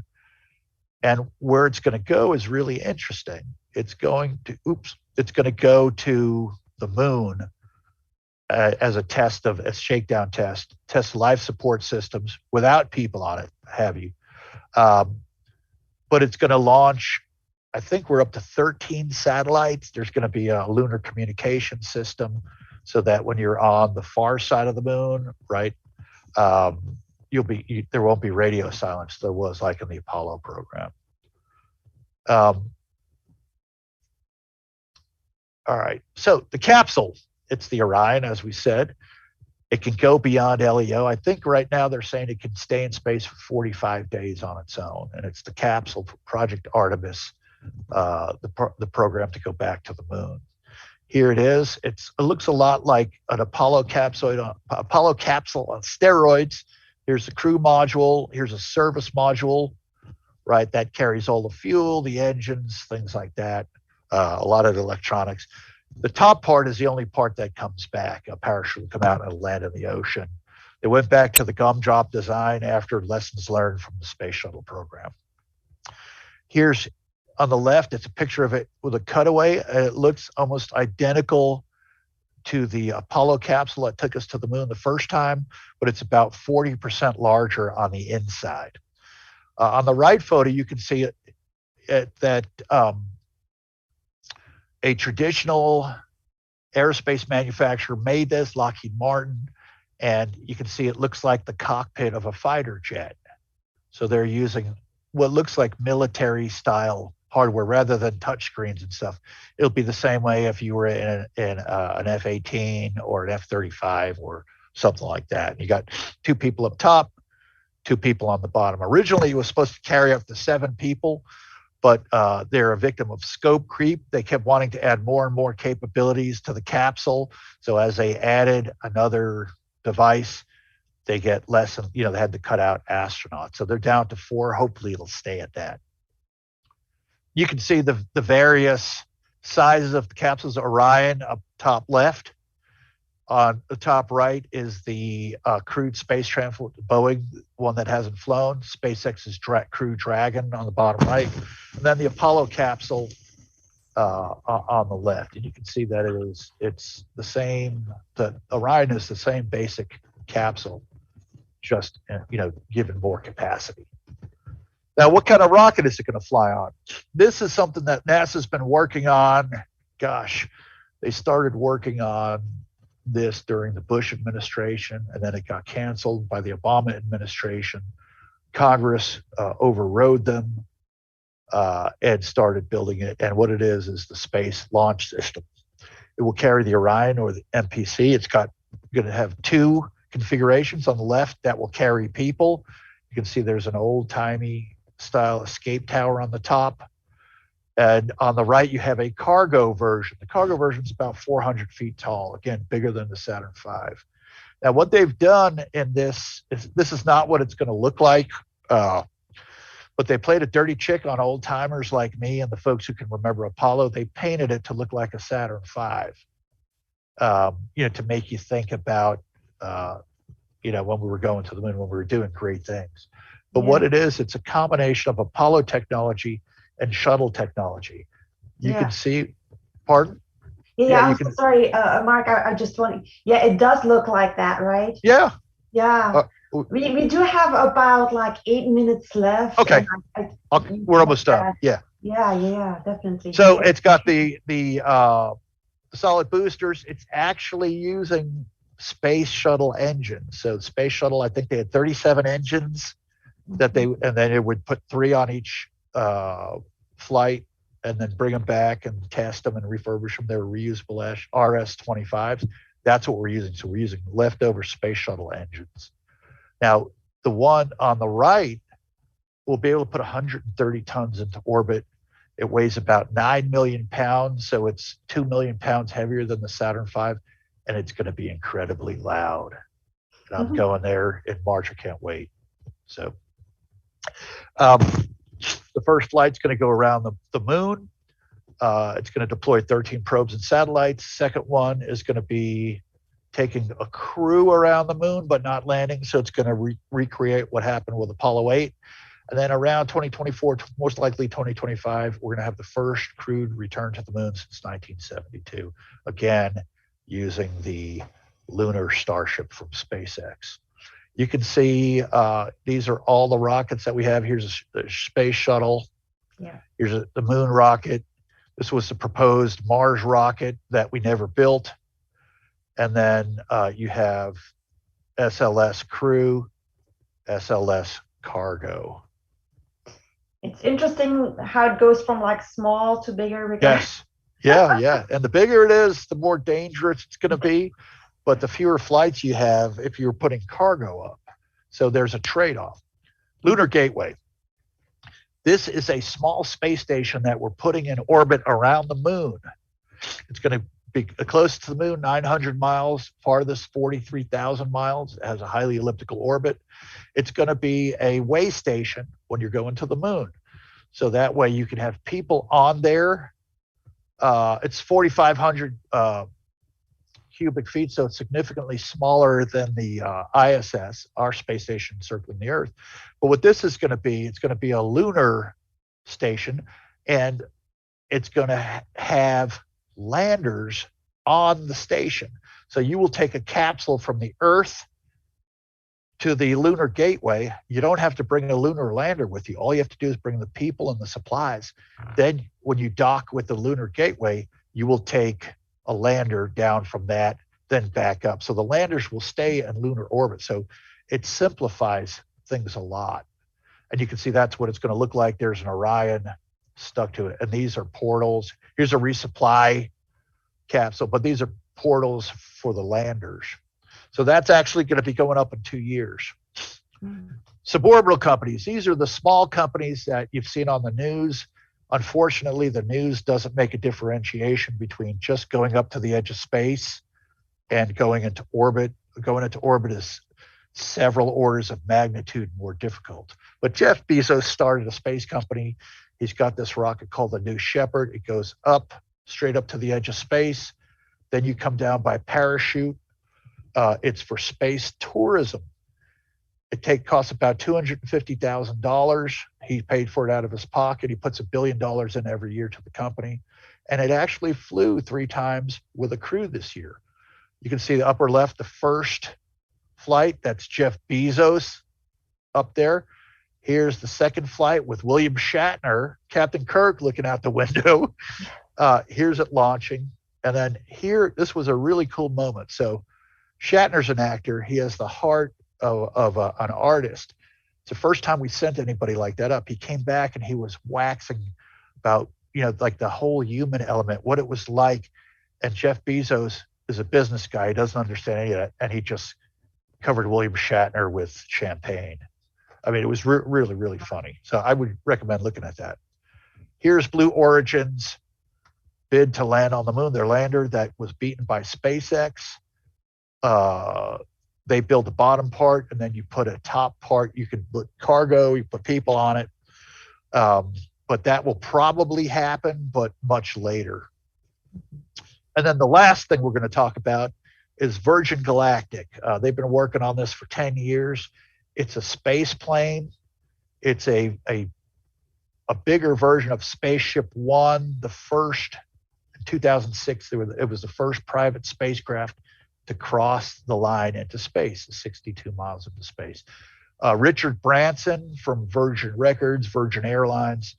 B: And where it's going to go is really interesting. It's going to go to the moon as a shakedown test life support systems without people on it, but it's going to launch, I think we're up to 13 satellites. There's going to be a lunar communication system so that when you're on the far side of the moon, right, there won't be radio silence. There was like in the Apollo program. All right, so the capsule, it's the Orion, as we said. It can go beyond LEO. I think right now they're saying it can stay in space for 45 days on its own. And it's the capsule for Project Artemis, the program to go back to the moon. Here it is. It looks a lot like an Apollo capsule on steroids. Here's the crew module. Here's a service module, right? That carries all the fuel, the engines, things like that. A lot of the electronics. The top part is the only part that comes back. A parachute will come out and land in the ocean. They went back to the gumdrop design after lessons learned from the space shuttle program. Here's on the left, it's a picture of it with a cutaway. It looks almost identical to the Apollo capsule that took us to the moon the first time, but it's about 40% larger on the inside. On the right photo, you can see that a traditional aerospace manufacturer made this, Lockheed Martin, and you can see it looks like the cockpit of a fighter jet. So they're using what looks like military style hardware rather than touch screens and stuff. It'll be the same way if you were in an F-18 or an F-35 or something like that. You got 2 people up top, 2 people on the bottom. Originally, it was supposed to carry up to 7 people, but they're a victim of scope creep. They kept wanting to add more and more capabilities to the capsule. So as they added another device, they get less, and they had to cut out astronauts. So they're down to 4. Hopefully it'll stay at that. You can see the various sizes of the capsules. Orion up top left. On the top right is the crewed space transport, Boeing, one that hasn't flown. SpaceX's Crew Dragon on the bottom right. And then the Apollo capsule on the left. And you can see that it's the same, the Orion is the same basic capsule, just given more capacity. Now, what kind of rocket is it going to fly on? This is something that NASA's been working on. Gosh, they started working on this during the Bush administration, and then it got canceled by the Obama administration. Congress overrode them and started building it. And what it is the Space Launch System. It will carry the Orion or the MPC. It's going to have 2 configurations. On the left that will carry people. You can see there's an old-timey style escape tower on the top. And on the right, you have a cargo version. The cargo version is about 400 feet tall, again, bigger than the Saturn V. Now, what they've done in this is not what it's going to look like, but they played a dirty trick on old timers like me and the folks who can remember Apollo. They painted it to look like a Saturn V, to make you think about, when we were going to the moon, when we were doing great things. But what it is, it's a combination of Apollo technology and shuttle technology. You can see, pardon?
A: Yeah, I'm sorry, Mark, I just want, it does look like that, right?
B: Yeah.
A: Yeah. We do have about like 8 minutes left.
B: Okay. We're almost done. Yeah.
A: Yeah, definitely.
B: So it's got the solid boosters. It's actually using space shuttle engines. So space shuttle, I think they had 37 engines and then it would put 3 on each flight and then bring them back and test them and refurbish them. They're reusable RS-25s. That's what we're using. So we're using leftover space shuttle engines. Now, the one on the right will be able to put 130 tons into orbit. It weighs about 9 million pounds, so it's 2 million pounds heavier than the Saturn V, and it's going to be incredibly loud. And I'm going there in March. I can't wait. So the first flight's going to go around the moon. It's going to deploy 13 probes and satellites. Second one is going to be taking a crew around the moon, but not landing. So it's going to recreate what happened with Apollo 8. And then around 2024, most likely 2025, we're going to have the first crewed return to the moon since 1972. Again, using the lunar Starship from SpaceX. You can see these are all the rockets that we have. Here's a space shuttle.
A: Yeah.
B: Here's the moon rocket. This was the proposed Mars rocket that we never built. And then you have SLS crew, SLS cargo.
A: It's interesting how it goes from like small to bigger.
B: Yes. Yeah. And the bigger it is, the more dangerous it's going to be. But the fewer flights you have if you're putting cargo up. So there's a trade-off. Lunar Gateway. This is a small space station that we're putting in orbit around the moon. It's going to be close to the moon, 900 miles, farthest 43,000 miles. It has a highly elliptical orbit. It's going to be a way station when you're going to the moon. So that way you can have people on there. It's 4,500 cubic feet, so it's significantly smaller than the ISS, our space station circling the Earth. But what this is going to be, it's going to be a lunar station, and it's going to have landers on the station. So you will take a capsule from the Earth to the lunar gateway. You don't have to bring a lunar lander with you. All you have to do is bring the people and the supplies. Then when you dock with the lunar gateway, you will take a lander down from that, then back up. So the landers will stay in lunar orbit. So it simplifies things a lot. And you can see that's what it's going to look like. There's an Orion stuck to it. And these are portals. Here's a resupply capsule, but these are portals for the landers. So that's actually going to be going up in 2 years. Suborbital companies. These are the small companies that you've seen on the news. Unfortunately, the news doesn't make a differentiation between just going up to the edge of space and going into orbit. Going into orbit is several orders of magnitude more difficult. But Jeff Bezos started a space company. He's got this rocket called the New Shepard. It goes up, straight up to the edge of space. Then you come down by parachute. It's for space tourism. It costs about $250,000. He paid for it out of his pocket. He puts $1 billion in every year to the company. And it actually flew 3 times with a crew this year. You can see the upper left, the first flight. That's Jeff Bezos up there. Here's the second flight with William Shatner, Captain Kirk looking out the window. Here's it launching. And then here, this was a really cool moment. So Shatner's an actor. He has the heart of an artist. It's the first time we sent anybody like that up. He came back and he was waxing about, like the whole human element, what it was like. And Jeff Bezos is a business guy. He doesn't understand any of that. And he just covered William Shatner with champagne. I mean, it was really, really funny. So I would recommend looking at that. Here's Blue Origin's bid to land on the moon. Their lander that was beaten by SpaceX. They build the bottom part, and then you put a top part. You can put cargo, you put people on it. But that will probably happen, but much later. And then the last thing we're going to talk about is Virgin Galactic. They've been working on this for 10 years. It's a space plane. It's a bigger version of Spaceship One, the first in 2006. It was the first private spacecraft to cross the line into space, 62 miles into space. Richard Branson from Virgin Records, Virgin Airlines,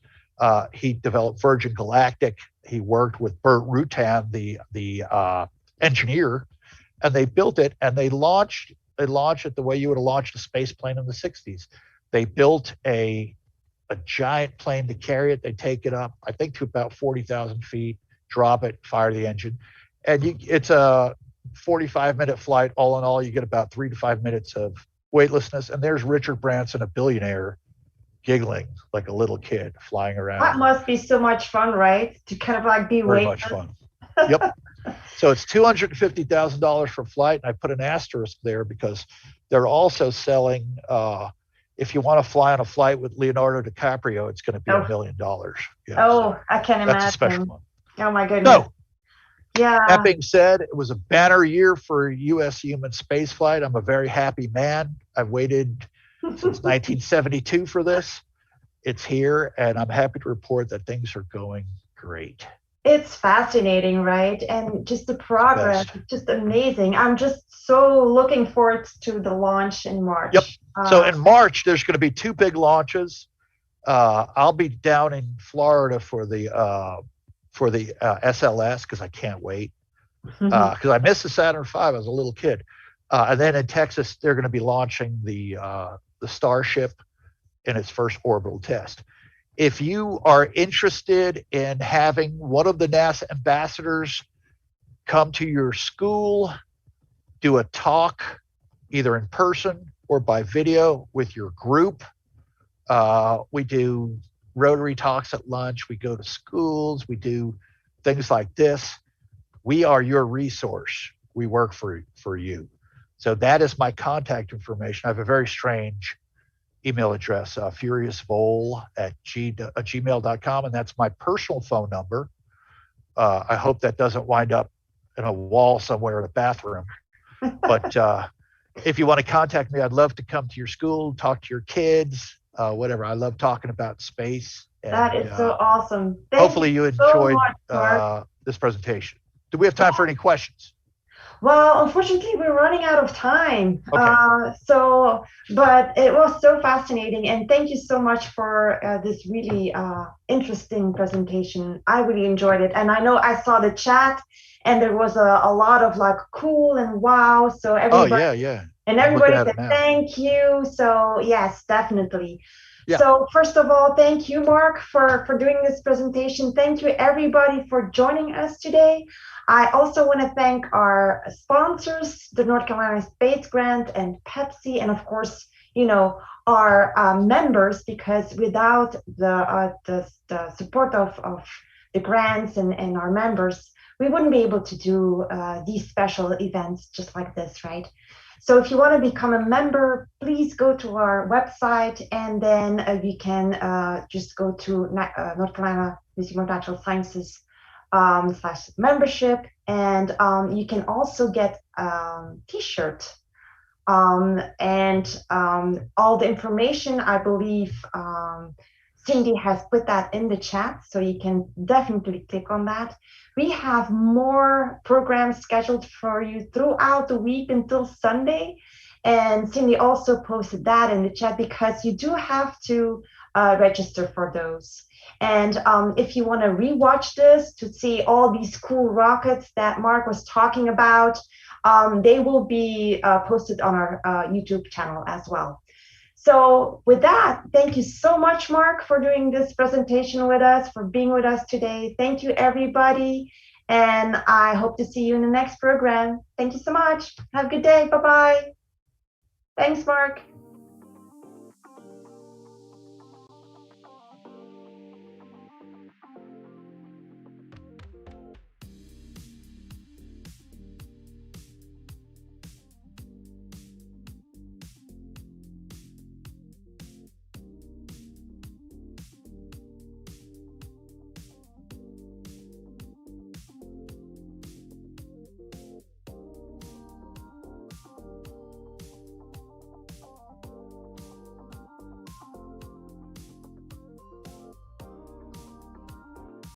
B: he developed Virgin Galactic. He worked with Burt Rutan, the engineer, and they built it, and they launched it the way you would have launched a space plane in the 60s. They built a giant plane to carry it. They take it up, I think, to about 40,000 feet, drop it, fire the engine. And it's a 45-minute flight. All in all, you get about 3 to 5 minutes of weightlessness. And there's Richard Branson, a billionaire, giggling like a little kid flying around.
A: That must be so much fun, right? To kind of like be
B: Very
A: weightless.
B: much fun. Yep. So it's $250,000 for flight. And I put an asterisk there because they're also selling, if you want to fly on a flight with Leonardo DiCaprio, it's going to be $1 million. Yeah,
A: so I can imagine.
B: That's a special one.
A: Oh my goodness.
B: No.
A: Yeah.
B: That being said, it was a banner year for U.S. human spaceflight. I'm a very happy man. I've waited since 1972 for this. It's here, and I'm happy to report that things are going great.
A: It's fascinating, right? And just the progress, just amazing. I'm just so looking forward to the launch in March.
B: Yep. So in March, there's going to be 2 big launches. I'll be down in Florida for the SLS because I can't wait. Because I missed the Saturn V. I was a little kid. And then in Texas, they're going to be launching the Starship in its first orbital test. If you are interested in having one of the NASA ambassadors come to your school, do a talk, either in person or by video with your group, we do Rotary talks at lunch. We go to schools. We do things like this. We are your resource. We work for you. So that is my contact information. I have a very strange email address, furiousvole@gmail.com, and that's my personal phone number. I hope that doesn't wind up in a wall somewhere in a bathroom. But if you want to contact me, I'd love to come to your school, talk to your kids, whatever. I love talking about space. And,
A: that is so awesome.
B: Hopefully you
A: so
B: enjoyed
A: much, Mark.
B: this presentation. Do we have time for any questions?
A: Well, unfortunately, we're running out of time.
B: Okay.
A: But it was so fascinating, and thank you so much for this really interesting presentation. I really enjoyed it, and I know I saw the chat, and there was a lot of like cool and wow. So everybody,
B: yeah.
A: and everybody said thank you. So yes, definitely.
B: Yeah.
A: So first of all, thank you, Mark, for doing this presentation. Thank you, everybody, for joining us today. I also want to thank our sponsors, the North Carolina Space Grant and Pepsi, and of course, our members, because without the support of the grants and our members, we wouldn't be able to do these special events just like this, right? So if you want to become a member, please go to our website, and then you can just go to North Carolina Museum of Natural Sciences /membership, and you can also get t-shirt and all the information. I believe Cindy has put that in the chat, so you can definitely click on that. We have more programs scheduled for you throughout the week until Sunday, and Cindy also posted that in the chat because you do have to register for those. And if you want to rewatch this to see all these cool rockets that Mark was talking about, they will be posted on our YouTube channel as well. So with that, thank you so much, Mark, for doing this presentation with us, for being with us today. Thank you, everybody. And I hope to see you in the next program. Thank you so much. Have a good day. Bye-bye. Thanks, Mark.